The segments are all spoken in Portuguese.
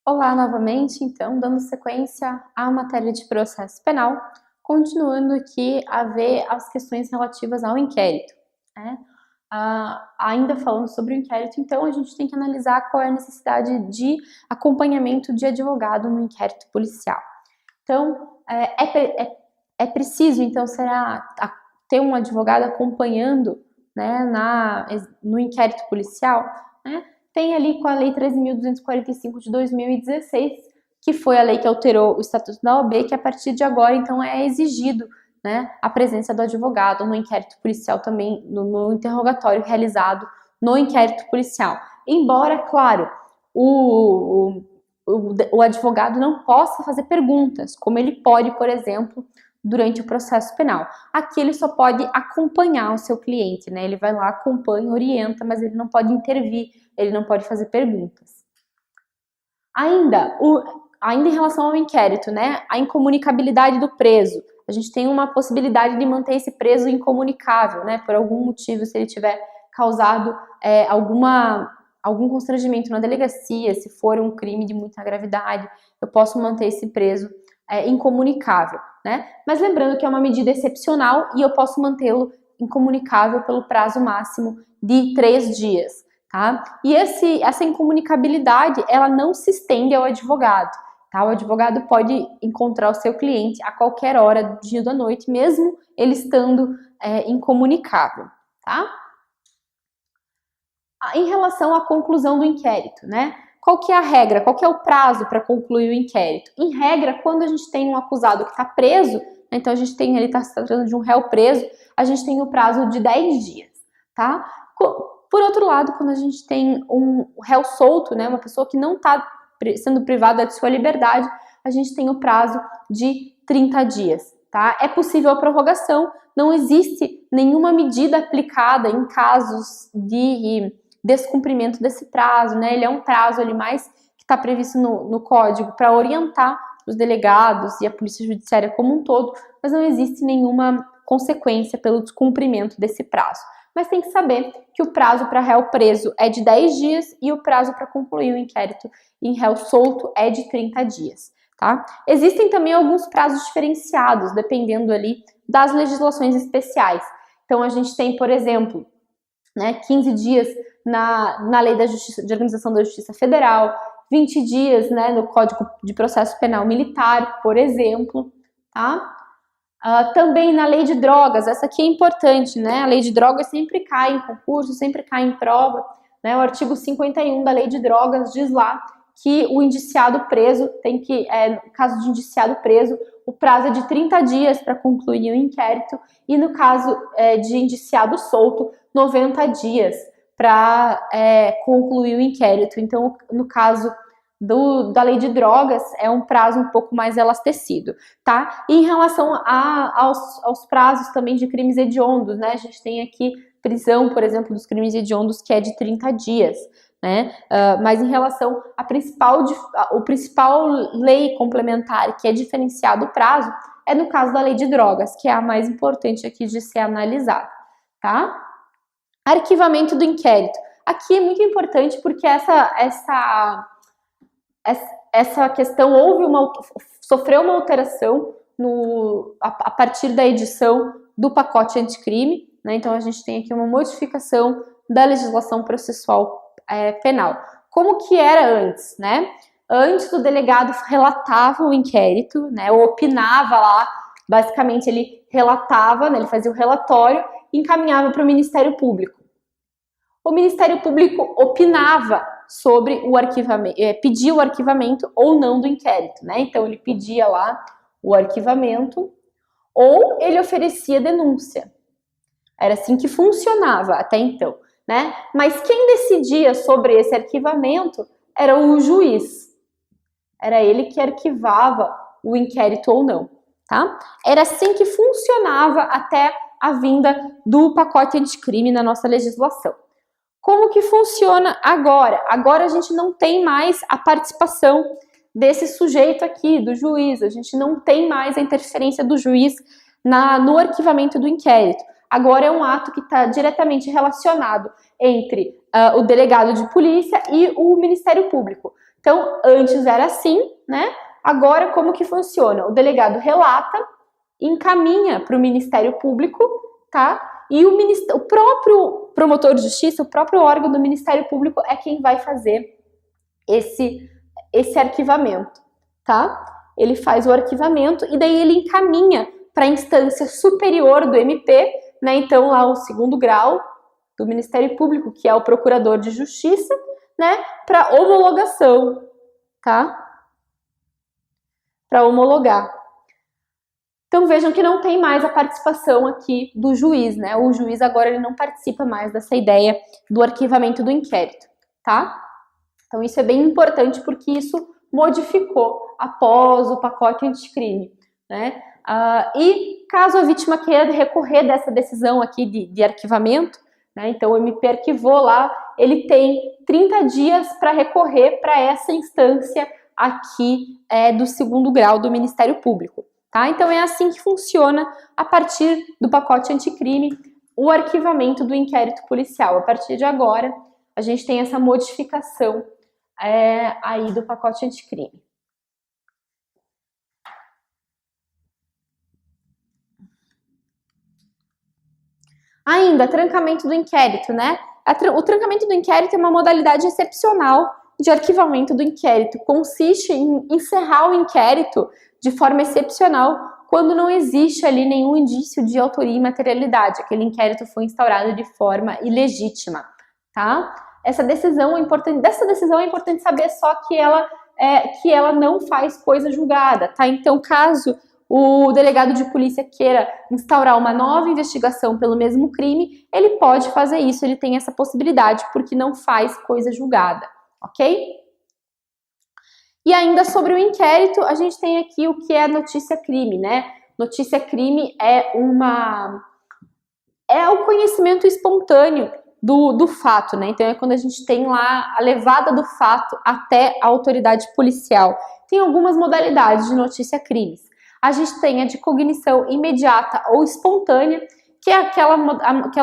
Olá novamente, então, dando sequência à matéria de processo penal, continuando aqui a ver as questões relativas ao inquérito, né? Ainda falando sobre o inquérito, então a gente tem que analisar qual é a necessidade de acompanhamento de advogado no inquérito policial. Então, é preciso, então, ter um advogado acompanhando, né, no inquérito policial, né? Tem ali com a Lei 13.245 de 2016, que foi a lei que alterou o Estatuto da OAB, que a partir de agora, então, é exigido, né, a presença do advogado no inquérito policial também, no interrogatório realizado no inquérito policial. Embora, claro, o advogado não possa fazer perguntas, como ele pode, por exemplo, durante o processo penal. Aqui ele só pode acompanhar o seu cliente, né? Ele vai lá, acompanha, orienta, mas ele não pode intervir, ele não pode fazer perguntas. Ainda em relação ao inquérito, né? A incomunicabilidade do preso. A gente tem uma possibilidade de manter esse preso incomunicável, né? Por algum motivo, se ele tiver causado algum constrangimento na delegacia, se for um crime de muita gravidade, eu posso manter esse preso incomunicável, né? Mas lembrando que é uma medida excepcional e eu posso mantê-lo incomunicável pelo prazo máximo de 3 dias, tá? E essa incomunicabilidade, ela não se estende ao advogado, tá? O advogado pode encontrar o seu cliente a qualquer hora do dia ou da noite, mesmo ele estando incomunicável, tá? Em relação à conclusão do inquérito, né? Qual que é a regra? Qual que é o prazo para concluir o inquérito? Em regra, quando a gente tem um acusado que está preso, né, então a gente tem, ele está se tratando de um réu preso, a gente tem o prazo de 10 dias, tá? Por outro lado, quando a gente tem um réu solto, né, uma pessoa que não está sendo privada de sua liberdade, a gente tem o prazo de 30 dias, tá? É possível a prorrogação, não existe nenhuma medida aplicada em casos de descumprimento desse prazo, né? Ele é um prazo ali mais que está previsto no código para orientar os delegados e a polícia judiciária como um todo, mas não existe nenhuma consequência pelo descumprimento desse prazo. Mas tem que saber que o prazo para réu preso é de 10 dias e o prazo para concluir o inquérito em réu solto é de 30 dias, tá? Existem também alguns prazos diferenciados, dependendo ali das legislações especiais. Então, a gente tem, por exemplo, né, 15 dias na Lei de Organização da Justiça Federal, 20 dias, né, no Código de Processo Penal Militar, por exemplo, tá? Também na Lei de Drogas, essa aqui é importante, né? A Lei de Drogas sempre cai em concurso, sempre cai em prova, né? O artigo 51 da Lei de Drogas diz lá que o indiciado preso tem que, no caso de indiciado preso, o prazo é de 30 dias para concluir o inquérito e no caso de indiciado solto, 90 dias para concluir o inquérito. Então, no caso da Lei de Drogas, é um prazo um pouco mais elastecido, tá? E em relação aos prazos também de crimes hediondos, né? A gente tem aqui prisão, por exemplo, dos crimes hediondos, que é de 30 dias, né? Mas em relação à principal lei complementar que é diferenciado o prazo, é no caso da Lei de Drogas, que é a mais importante aqui de ser analisada, tá? Arquivamento do inquérito. Aqui é muito importante porque essa questão sofreu uma alteração a partir da edição do pacote anticrime, né? Então a gente tem aqui uma modificação da legislação processual penal. Como que era antes, né? Antes o delegado relatava o inquérito, né? Ou opinava lá, basicamente ele relatava, né? Ele fazia o relatório e encaminhava para o Ministério Público. O Ministério Público opinava sobre o arquivamento, pedia o arquivamento ou não do inquérito, né? Então ele pedia lá o arquivamento ou ele oferecia denúncia. Era assim que funcionava até então, né? Mas quem decidia sobre esse arquivamento era o juiz. Era ele que arquivava o inquérito ou não, tá? Era assim que funcionava até a vinda do pacote anticrime na nossa legislação. Como que funciona agora? Agora a gente não tem mais a participação desse sujeito aqui, do juiz, a gente não tem mais a interferência do juiz no arquivamento do inquérito. Agora é um ato que está diretamente relacionado entre o delegado de polícia e o Ministério Público. Então, antes era assim, né? Agora, como que funciona? O delegado relata, encaminha para o Ministério Público, tá? E o próprio promotor de justiça, o próprio órgão do Ministério Público é quem vai fazer esse arquivamento, tá? Ele faz o arquivamento e daí ele encaminha para a instância superior do MP, né? Então, lá o segundo grau do Ministério Público, que é o procurador de justiça, né? Para homologação, tá? Para homologar. Então vejam que não tem mais a participação aqui do juiz, né? O juiz agora ele não participa mais dessa ideia do arquivamento do inquérito, tá? Então isso é bem importante porque isso modificou após o pacote anticrime, né? E caso a vítima queira recorrer dessa decisão aqui de arquivamento, né? Então o MP arquivou lá, ele tem 30 dias para recorrer para essa instância aqui do segundo grau do Ministério Público. Tá? Então é assim que funciona a partir do pacote anticrime o arquivamento do inquérito policial. A partir de agora a gente tem essa modificação aí do pacote anticrime. Ainda, trancamento do inquérito, né? O trancamento do inquérito é uma modalidade excepcional de arquivamento do inquérito. Consiste em encerrar o inquérito de forma excepcional quando não existe ali nenhum indício de autoria e materialidade. Aquele inquérito foi instaurado de forma ilegítima, tá? Essa decisão é importante. Dessa decisão é importante saber só que ela não faz coisa julgada, tá? Então, caso o delegado de polícia queira instaurar uma nova investigação pelo mesmo crime, ele pode fazer isso, ele tem essa possibilidade, porque não faz coisa julgada, ok? E ainda sobre o inquérito, a gente tem aqui o que é notícia-crime, né? Notícia-crime é o conhecimento espontâneo do fato, né? Então é quando a gente tem lá a levada do fato até a autoridade policial. Tem algumas modalidades de notícia-crimes. A gente tem a de cognição imediata ou espontânea, que é aquela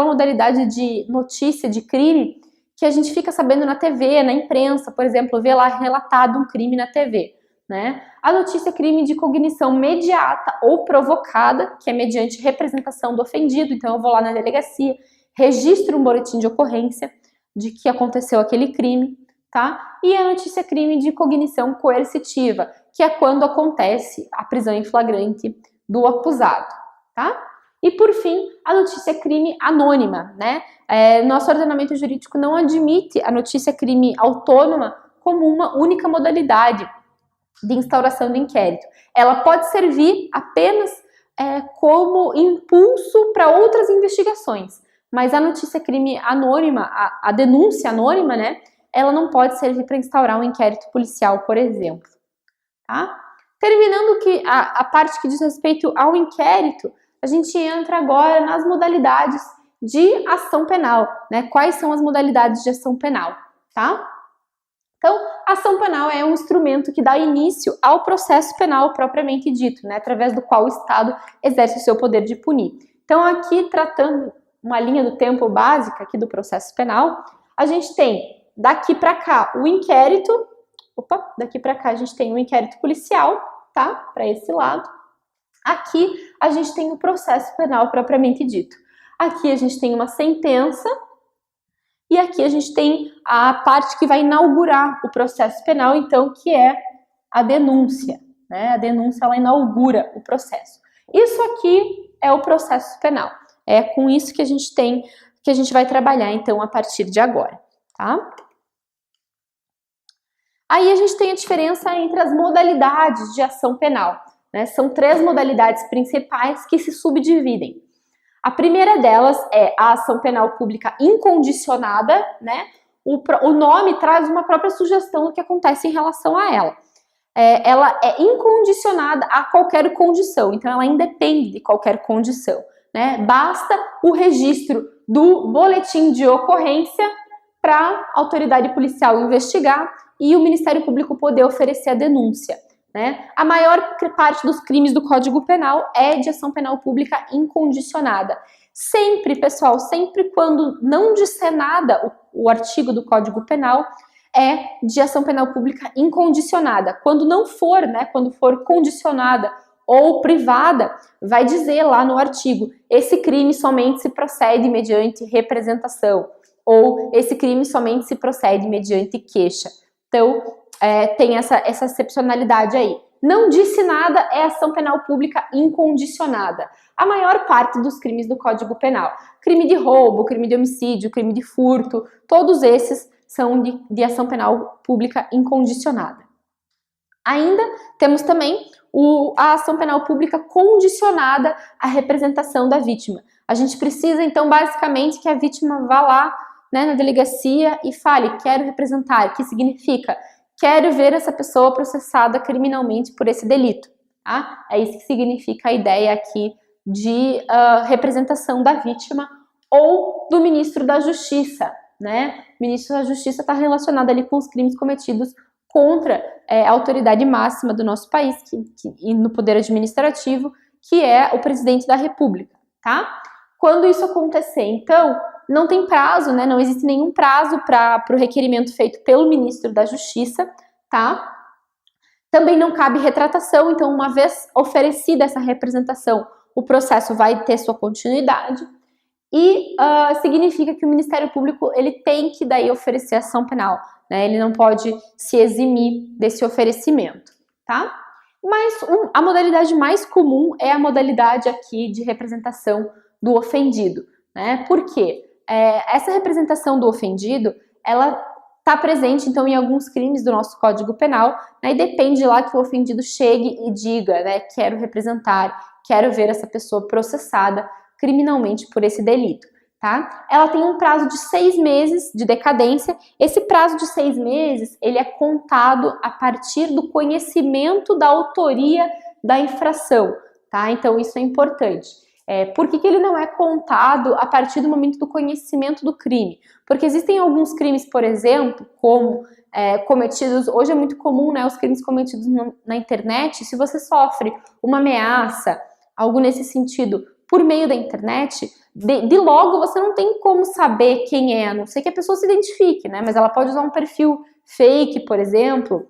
modalidade de notícia de crime que a gente fica sabendo na TV, na imprensa, por exemplo, vê lá relatado um crime na TV, né? A notícia crime de cognição mediata ou provocada, que é mediante representação do ofendido, então eu vou lá na delegacia, registro um boletim de ocorrência de que aconteceu aquele crime, tá? E a notícia crime de cognição coercitiva, que é quando acontece a prisão em flagrante do acusado, tá? E por fim, a notícia crime anônima, né? Nosso ordenamento jurídico não admite a notícia crime autônoma como uma única modalidade de instauração de inquérito. Ela pode servir apenas como impulso para outras investigações, mas a notícia crime anônima, a denúncia anônima, né? Ela não pode servir para instaurar um inquérito policial, por exemplo, tá? Terminando a parte que diz respeito ao inquérito, a gente entra agora nas modalidades de ação penal, né? Quais são as modalidades de ação penal, tá? Então, a ação penal é um instrumento que dá início ao processo penal propriamente dito, né? Através do qual o Estado exerce o seu poder de punir. Então, aqui, tratando uma linha do tempo básica aqui do processo penal, a gente tem daqui para cá o inquérito, daqui para cá a gente tem o inquérito policial, tá? Para esse lado. Aqui a gente tem o processo penal propriamente dito. Aqui a gente tem uma sentença e aqui a gente tem a parte que vai inaugurar o processo penal, então, que é a denúncia, né? A denúncia, ela inaugura o processo. Isso aqui é o processo penal. É com isso que a gente vai trabalhar, então, a partir de agora, tá? Aí a gente tem a diferença entre as modalidades de ação penal, né? São 3 modalidades principais que se subdividem. A primeira delas é a ação penal pública incondicionada, né? O nome traz uma própria sugestão do que acontece em relação a ela. Ela é incondicionada a qualquer condição, então ela independe de qualquer condição, né? Basta o registro do boletim de ocorrência para a autoridade policial investigar e o Ministério Público poder oferecer a denúncia, né? A maior parte dos crimes do Código Penal é de ação penal pública incondicionada. Sempre, pessoal, sempre quando não disser nada o artigo do Código Penal é de ação penal pública incondicionada. Quando não for, né, quando for condicionada ou privada, vai dizer lá no artigo, esse crime somente se procede mediante representação, ou esse crime somente se procede mediante queixa. Então, tem essa excepcionalidade aí. Não disse nada é ação penal pública incondicionada. A maior parte dos crimes do Código Penal. Crime de roubo, crime de homicídio, crime de furto, todos esses são de ação penal pública incondicionada. Ainda temos também a ação penal pública condicionada à representação da vítima. A gente precisa, então, basicamente, que a vítima vá lá, né, na delegacia e fale, quero representar, que significa, quero ver essa pessoa processada criminalmente por esse delito. Tá? É isso que significa a ideia aqui de representação da vítima ou do ministro da Justiça, né? O ministro da Justiça está relacionado ali com os crimes cometidos contra a autoridade máxima do nosso país e no poder administrativo, que é o presidente da República, tá? Quando isso acontecer, então, não tem prazo, né? Não existe nenhum prazo para o requerimento feito pelo ministro da Justiça, tá? Também não cabe retratação, então, uma vez oferecida essa representação, o processo vai ter sua continuidade e significa que o Ministério Público ele tem que daí oferecer ação penal, né? Ele não pode se eximir desse oferecimento, tá? Mas a modalidade mais comum é a modalidade aqui de representação do ofendido, né? Por quê? Essa representação do ofendido, ela está presente, então, em alguns crimes do nosso Código Penal, né? E depende lá que o ofendido chegue e diga, né? Quero representar, quero ver essa pessoa processada criminalmente por esse delito, tá? Ela tem um prazo de 6 meses de decadência. Esse prazo de 6 meses, ele é contado a partir do conhecimento da autoria da infração, tá? Então, isso é importante. Por que ele não é contado a partir do momento do conhecimento do crime? Porque existem alguns crimes, por exemplo, como cometidos, hoje é muito comum, né, os crimes cometidos na internet, se você sofre uma ameaça, algo nesse sentido, por meio da internet, de logo você não tem como saber quem é, a não ser que a pessoa se identifique, né, mas ela pode usar um perfil fake, por exemplo,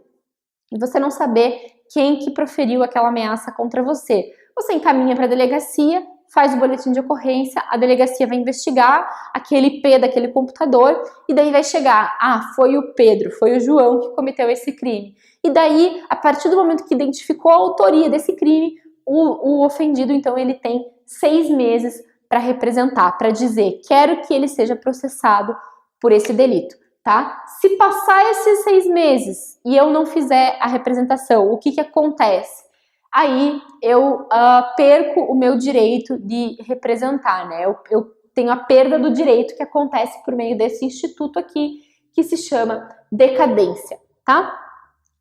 e você não saber quem que proferiu aquela ameaça contra você. Você encaminha para a delegacia, faz o boletim de ocorrência, a delegacia vai investigar aquele IP daquele computador e daí vai chegar, foi o Pedro, foi o João que cometeu esse crime. E daí, a partir do momento que identificou a autoria desse crime, o ofendido, então, ele tem 6 meses para representar, para dizer, quero que ele seja processado por esse delito, tá? Se passar esses 6 meses e eu não fizer a representação, o que acontece? Aí eu perco o meu direito de representar, né? Eu tenho a perda do direito que acontece por meio desse instituto aqui, que se chama decadência, tá?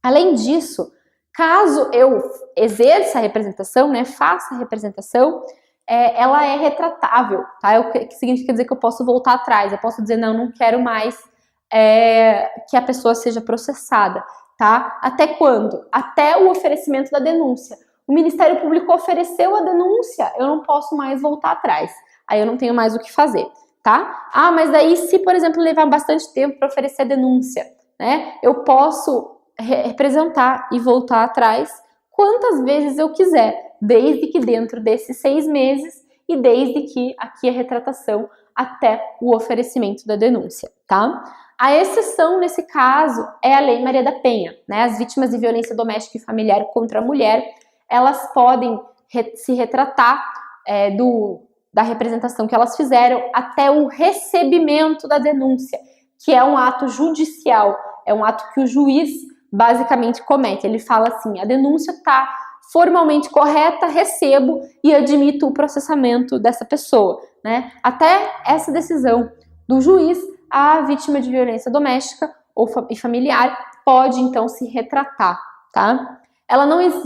Além disso, caso eu exerça a representação, né, faça a representação, ela é retratável, tá? O que significa dizer que eu posso voltar atrás, eu posso dizer, não quero mais que a pessoa seja processada. Tá? Até quando? Até o oferecimento da denúncia. O Ministério Público ofereceu a denúncia, eu não posso mais voltar atrás. Aí eu não tenho mais o que fazer, tá? Mas daí se, por exemplo, levar bastante tempo para oferecer a denúncia, né? Eu posso representar e voltar atrás quantas vezes eu quiser, desde que dentro desses 6 meses e desde que aqui a retratação até o oferecimento da denúncia, tá? A exceção nesse caso é a Lei Maria da Penha, né? As vítimas de violência doméstica e familiar contra a mulher, elas podem se retratar da representação que elas fizeram até o recebimento da denúncia, que é um ato judicial, é um ato que o juiz basicamente comete. Ele fala assim, a denúncia está formalmente correta, recebo e admito o processamento dessa pessoa, né? Até essa decisão do juiz, a vítima de violência doméstica e familiar pode, então, se retratar, tá?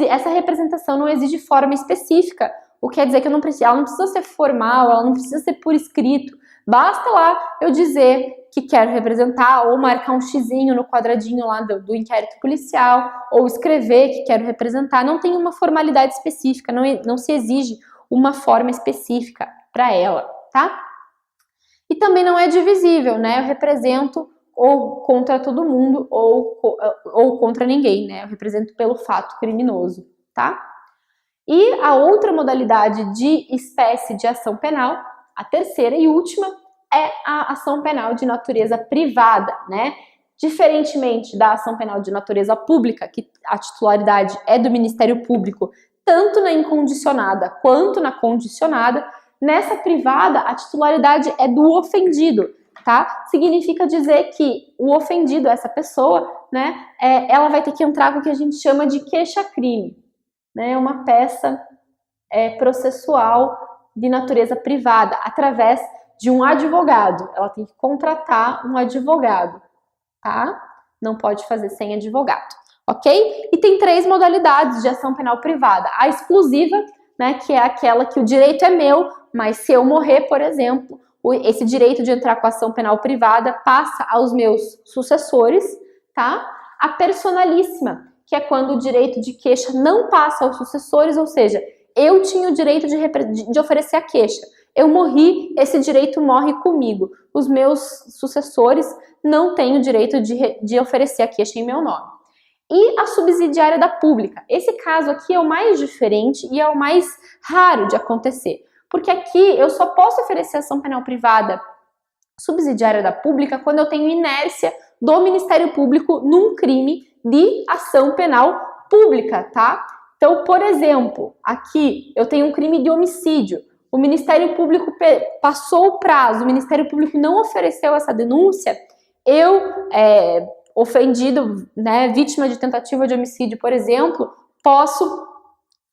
Essa representação não exige forma específica, o que quer dizer que ela não precisa ser formal, ela não precisa ser por escrito, Basta lá eu dizer que quero representar, ou marcar um xizinho no quadradinho lá do inquérito policial, ou escrever que quero representar. Não tem uma formalidade específica, não se exige uma forma específica para ela, tá? E também não é divisível, né? Eu represento ou contra todo mundo ou contra ninguém, né? Eu represento pelo fato criminoso, tá? E a outra modalidade de espécie de ação penal, a terceira e última, é a ação penal de natureza privada, né? Diferentemente da ação penal de natureza pública, que a titularidade é do Ministério Público, tanto na incondicionada quanto na condicionada, nessa privada a titularidade é do ofendido, tá? Significa dizer que o ofendido, essa pessoa, né, ela vai ter que entrar com o que a gente chama de queixa-crime, né? Uma peça processual de natureza privada, através de um advogado. Ela tem que contratar um advogado, tá? Não pode fazer sem advogado, ok? E tem 3 modalidades de ação penal privada. A exclusiva, né, que é aquela que o direito é meu, mas se eu morrer, por exemplo, esse direito de entrar com a ação penal privada passa aos meus sucessores, tá? A personalíssima, que é quando o direito de queixa não passa aos sucessores, ou seja, eu tinha o direito de oferecer a queixa. Eu morri, esse direito morre comigo. Os meus sucessores não têm o direito de oferecer a queixa em meu nome. E a subsidiária da pública. Esse caso aqui é o mais diferente e é o mais raro de acontecer. Porque aqui eu só posso oferecer ação penal privada subsidiária da pública quando eu tenho inércia do Ministério Público num crime de ação penal pública, tá? Então, por exemplo, aqui eu tenho um crime de homicídio. O Ministério Público passou o prazo, o Ministério Público não ofereceu essa denúncia, eu, ofendido, né, vítima de tentativa de homicídio, por exemplo, posso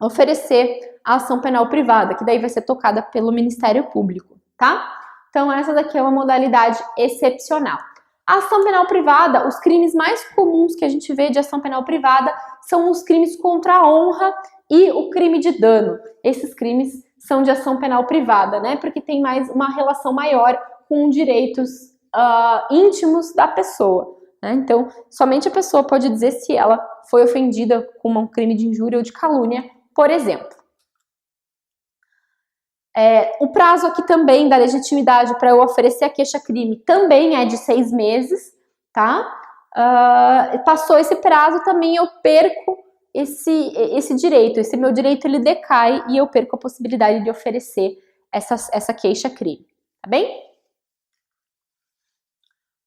oferecer a ação penal privada, que daí vai ser tocada pelo Ministério Público, tá? Então, essa daqui é uma modalidade excepcional. A ação penal privada, os crimes mais comuns que a gente vê de ação penal privada são os crimes contra a honra e o crime de dano. Esses crimes são de ação penal privada, né? Porque tem mais uma relação maior com direitos íntimos da pessoa, né? Então, somente a pessoa pode dizer se ela foi ofendida com um crime de injúria ou de calúnia, por exemplo. O prazo aqui também da legitimidade para eu oferecer a queixa-crime também é de 6 meses, tá? Passou esse prazo, também eu perco esse direito, esse meu direito ele decai e eu perco a possibilidade de oferecer essa queixa-crime, tá bem?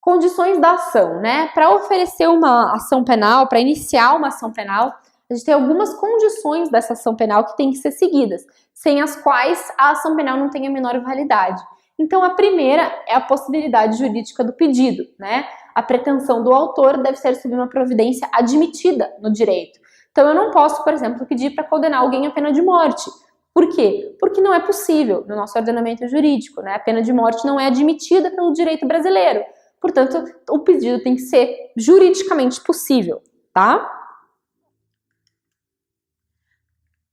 Condições da ação, né? Para oferecer uma ação penal, para iniciar uma ação penal, a gente tem algumas condições dessa ação penal que tem que ser seguidas, sem as quais a ação penal não tem a menor validade. Então, a primeira é a possibilidade jurídica do pedido, né? A pretensão do autor deve ser sob uma providência admitida no direito. Então, eu não posso, por exemplo, pedir para condenar alguém à pena de morte. Por quê? Porque não é possível no nosso ordenamento jurídico, né? A pena de morte não é admitida pelo direito brasileiro. Portanto, o pedido tem que ser juridicamente possível, tá?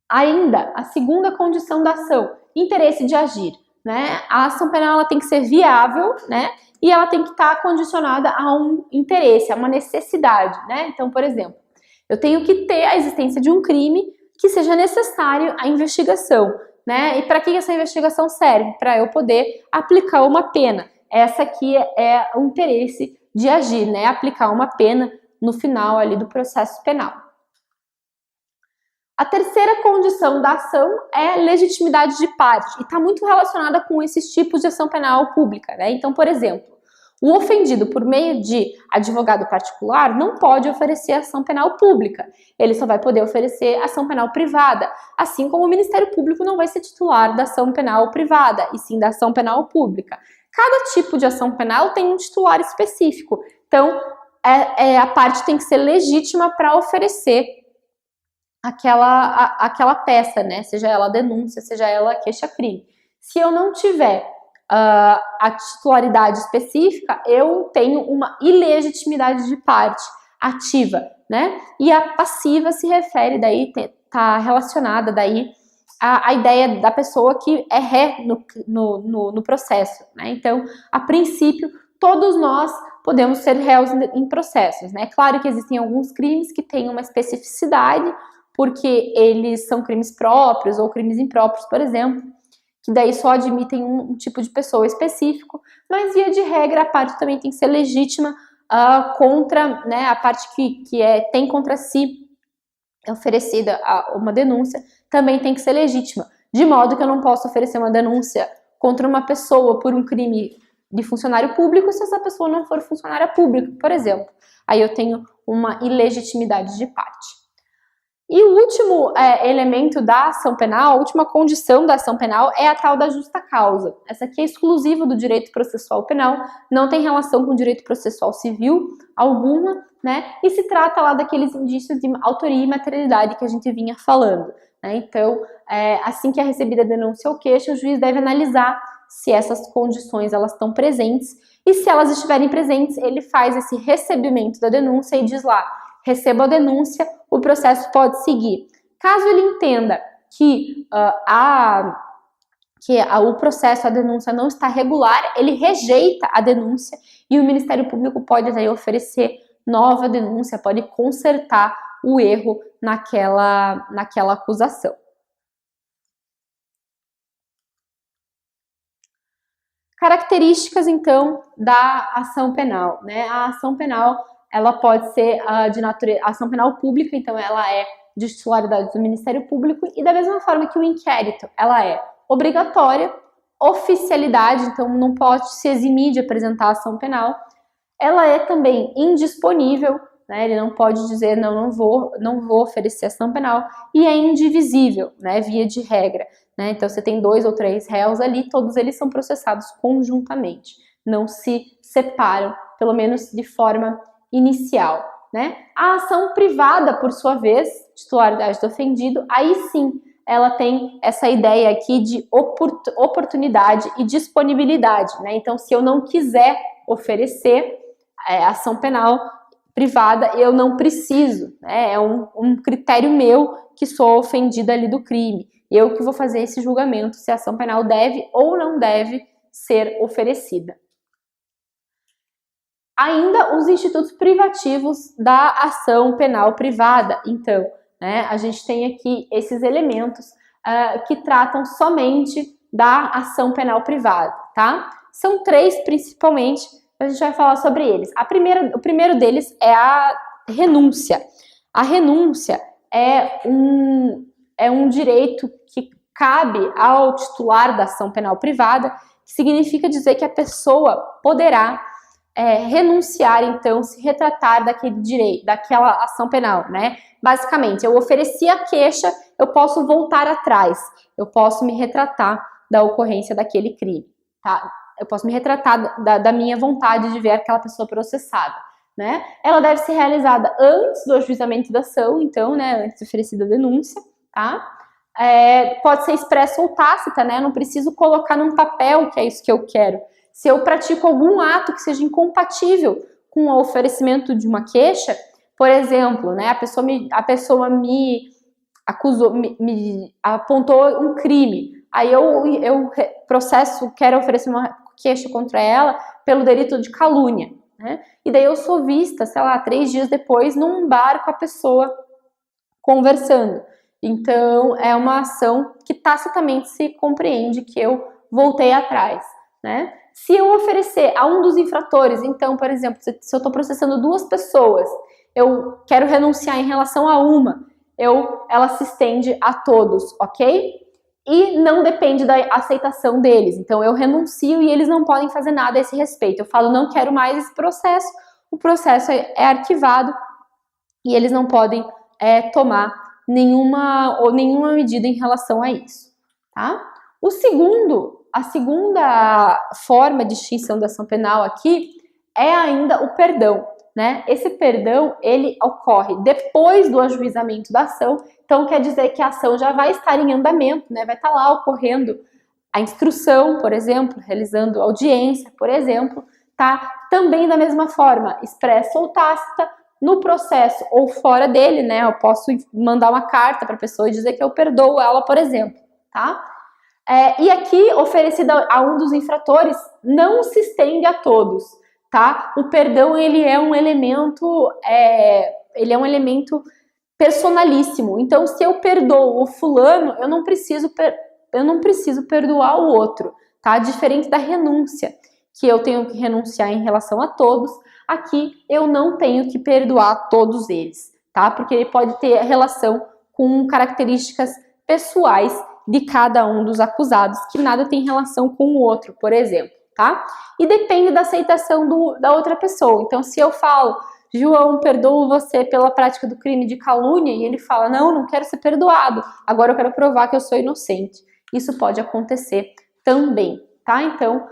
Ainda, a segunda condição da ação, interesse de agir, né? A ação penal ela tem que ser viável, né? E ela tem que estar condicionada a um interesse, a uma necessidade, né? Então, por exemplo, eu tenho que ter a existência de um crime que seja necessário à investigação, né? E para que essa investigação serve? Para eu poder aplicar uma pena. Essa aqui é o interesse de agir, né? Aplicar uma pena no final ali do processo penal. A terceira condição da ação é legitimidade de parte, e está muito relacionada com esses tipos de ação penal pública, né? Então, por exemplo, o ofendido por meio de advogado particular não pode oferecer ação penal pública, ele só vai poder oferecer ação penal privada, assim como o Ministério Público não vai ser titular da ação penal privada, e sim da ação penal pública. Cada tipo de ação penal tem um titular específico, então a parte tem que ser legítima para oferecer aquela peça, né? Seja ela denúncia, seja ela queixa-crime. Se eu não tiver a titularidade específica, eu tenho uma ilegitimidade de parte ativa, né? E a passiva se refere daí, tá relacionada daí a ideia da pessoa que é ré no processo, né? Então, a princípio, todos nós podemos ser réus em processos, né? Claro que existem alguns crimes que têm uma especificidade, porque eles são crimes próprios ou crimes impróprios, por exemplo, que daí só admitem um tipo de pessoa específico, mas via de regra a parte também tem que ser legítima contra, né, a parte que tem contra si oferecida uma denúncia, também tem que ser legítima, de modo que eu não posso oferecer uma denúncia contra uma pessoa por um crime de funcionário público se essa pessoa não for funcionária pública, por exemplo. Aí eu tenho uma ilegitimidade de parte. E o último elemento da ação penal, a última condição da ação penal é a tal da justa causa. Essa aqui é exclusiva do direito processual penal, não tem relação com o direito processual civil alguma, né? E se trata lá daqueles indícios de autoria e materialidade que a gente vinha falando, né? Então, assim que é recebida a denúncia ou queixa, o juiz deve analisar se essas condições elas estão presentes, e se elas estiverem presentes, ele faz esse recebimento da denúncia e diz lá: receba a denúncia, o processo pode seguir. Caso ele entenda que o processo, a denúncia não está regular, ele rejeita a denúncia e o Ministério Público pode aí oferecer nova denúncia, pode consertar o erro naquela acusação. Características, então, da ação penal, né? A ação penal, ela pode ser de natureza, ação penal pública, então ela é de titularidade do Ministério Público, e da mesma forma que o inquérito, ela é obrigatória, oficialidade, então não pode se eximir de apresentar a ação penal, ela é também indisponível, né? Ele não pode dizer não vou oferecer ação penal, e é indivisível, né? Via de regra, né? Então você tem 2 ou 3 réus ali, todos eles são processados conjuntamente, não se separam, pelo menos de forma inicial, né? A ação privada, por sua vez, titularidade do ofendido, aí sim ela tem essa ideia aqui de oportunidade e disponibilidade, né? Então, se eu não quiser oferecer ação penal privada, eu não preciso, né? É um critério meu que sou ofendida ali do crime. Eu que vou fazer esse julgamento se a ação penal deve ou não deve ser oferecida. Ainda os institutos privativos da ação penal privada. Então, né, a gente tem aqui esses elementos que tratam somente da ação penal privada, tá? São 3 principalmente, a gente vai falar sobre eles. O primeiro deles é a renúncia. A renúncia é um direito que cabe ao titular da ação penal privada, que significa dizer que a pessoa poderá renunciar, então, se retratar daquele direito, daquela ação penal, né? Basicamente, eu ofereci a queixa, eu posso voltar atrás, eu posso me retratar da ocorrência daquele crime, tá? Eu posso me retratar da minha vontade de ver aquela pessoa processada, né? Ela deve ser realizada antes do ajuizamento da ação, então, né, antes de oferecida a denúncia, tá? Pode ser expressa ou tácita, né? Eu não preciso colocar num papel que é isso que eu quero. Se eu pratico algum ato que seja incompatível com o oferecimento de uma queixa, por exemplo, né, a pessoa me acusou, me apontou um crime, aí eu quero oferecer uma queixa contra ela pelo delito de calúnia, né? E daí eu sou vista, sei lá, 3 dias depois num bar com a pessoa conversando. Então é uma ação que tacitamente se compreende que eu voltei atrás, né? Se eu oferecer a um dos infratores, então, por exemplo, se eu estou processando 2 pessoas, eu quero renunciar em relação a uma, ela se estende a todos, ok? E não depende da aceitação deles. Então, eu renuncio e eles não podem fazer nada a esse respeito. Eu falo, não quero mais esse processo, o processo é arquivado e eles não podem tomar nenhuma medida em relação a isso, tá? A segunda forma de extinção da ação penal aqui é ainda o perdão, né? Esse perdão, ele ocorre depois do ajuizamento da ação, então quer dizer que a ação já vai estar em andamento, né? Vai estar lá ocorrendo a instrução, por exemplo, realizando audiência, por exemplo, tá? Também da mesma forma, expressa ou tácita, no processo ou fora dele, né? Eu posso mandar uma carta para a pessoa e dizer que eu perdoo ela, por exemplo, tá? E aqui, oferecida a um dos infratores, não se estende a todos, tá? O perdão, ele é um elemento personalíssimo. Então, se eu perdoo o fulano, eu não preciso perdoar o outro, tá? Diferente da renúncia, que eu tenho que renunciar em relação a todos, aqui eu não tenho que perdoar todos eles, tá? Porque ele pode ter relação com características pessoais de cada um dos acusados, que nada tem relação com o outro, por exemplo, tá? E depende da aceitação da outra pessoa. Então, se eu falo, João, perdoo você pela prática do crime de calúnia, e ele fala, não quero ser perdoado, agora eu quero provar que eu sou inocente. Isso pode acontecer também, tá? Então,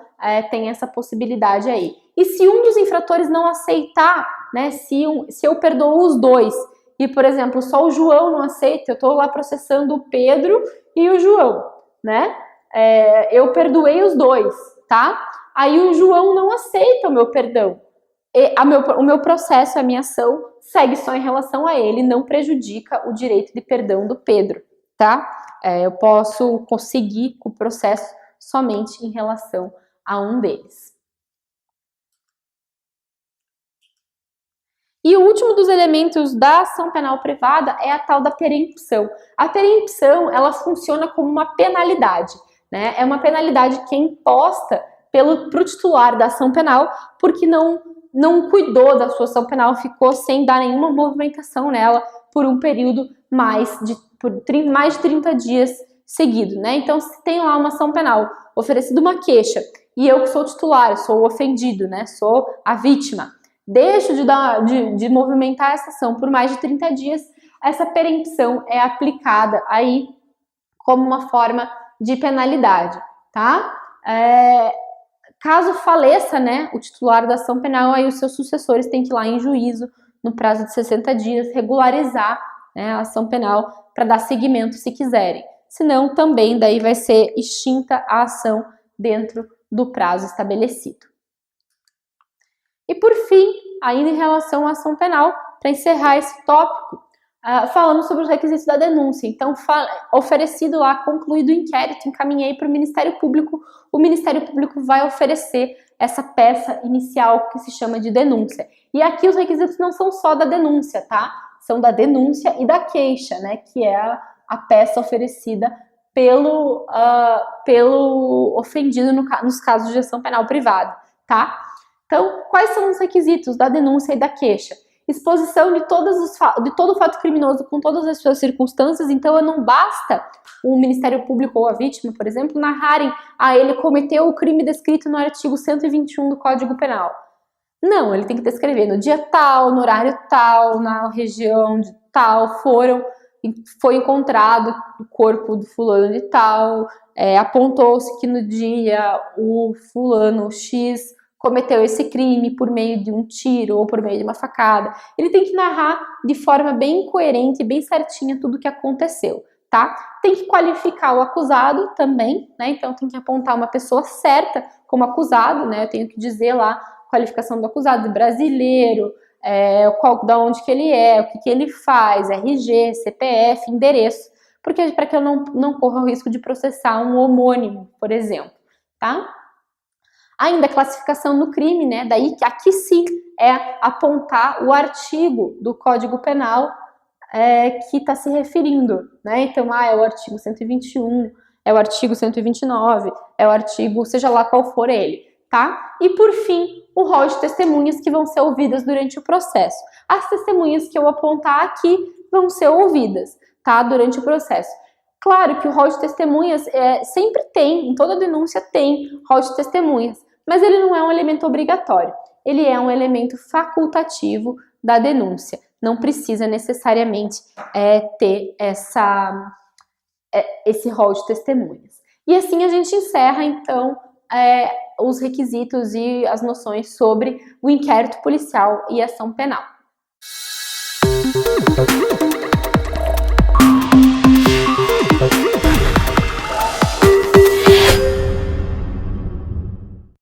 tem essa possibilidade aí. E se um dos infratores não aceitar, né, se eu perdoo os dois, e, por exemplo, só o João não aceita, eu tô lá processando o Pedro e o João, né? Eu perdoei os dois, tá? Aí o João não aceita o meu perdão. O meu processo, a minha ação, segue só em relação a ele, não prejudica o direito de perdão do Pedro, tá? Eu posso conseguir o processo somente em relação a um deles. E o último dos elementos da ação penal privada é a tal da perempção. A perempção, ela funciona como uma penalidade, né? É uma penalidade que é imposta pro titular da ação penal porque não cuidou da sua ação penal, ficou sem dar nenhuma movimentação nela por um período mais de 30 dias seguido, né? Então, se tem lá uma ação penal oferecida uma queixa e eu que sou titular, sou o ofendido, né? Sou a vítima, deixo de movimentar essa ação por mais de 30 dias, essa perempção é aplicada aí como uma forma de penalidade, tá? Caso faleça, né, o titular da ação penal, aí os seus sucessores têm que ir lá em juízo no prazo de 60 dias, regularizar, né, a ação penal para dar seguimento se quiserem. Senão, também daí vai ser extinta a ação dentro do prazo estabelecido. E por fim, ainda em relação à ação penal, para encerrar esse tópico, falamos sobre os requisitos da denúncia. Então, oferecido lá, concluído o inquérito, encaminhei para o Ministério Público. O Ministério Público vai oferecer essa peça inicial que se chama de denúncia. E aqui os requisitos não são só da denúncia, tá? São da denúncia e da queixa, né? Que é a peça oferecida pelo ofendido nos casos de ação penal privada, tá? Então, quais são os requisitos da denúncia e da queixa? Exposição de todo o fato criminoso com todas as suas circunstâncias. Então, não basta o Ministério Público ou a vítima, por exemplo, narrarem ele cometeu o crime descrito no artigo 121 do Código Penal. Não, ele tem que descrever no dia tal, no horário tal, na região de tal, foi encontrado o corpo do fulano de tal, apontou-se que no dia o fulano X cometeu esse crime por meio de um tiro ou por meio de uma facada. Ele tem que narrar de forma bem coerente e bem certinha tudo o que aconteceu, tá? Tem que qualificar o acusado também, né? Então tem que apontar uma pessoa certa como acusado, né? Eu tenho que dizer lá a qualificação do acusado, brasileiro, da onde que ele é, o que ele faz, RG, CPF, endereço, porque para que eu não corra o risco de processar um homônimo, por exemplo, tá? Ainda a classificação do crime, né? Daí que aqui sim é apontar o artigo do Código Penal que está se referindo, né? Então, é o artigo 121, é o artigo 129, é o artigo, seja lá qual for ele, tá? E por fim, o rol de testemunhas que vão ser ouvidas durante o processo. As testemunhas que eu apontar aqui vão ser ouvidas, tá? Durante o processo. Claro que o rol de testemunhas sempre tem, em toda denúncia tem rol de testemunhas, mas ele não é um elemento obrigatório, ele é um elemento facultativo da denúncia. Não precisa necessariamente ter esse rol de testemunhas. E assim a gente encerra, então, os requisitos e as noções sobre o inquérito policial e ação penal.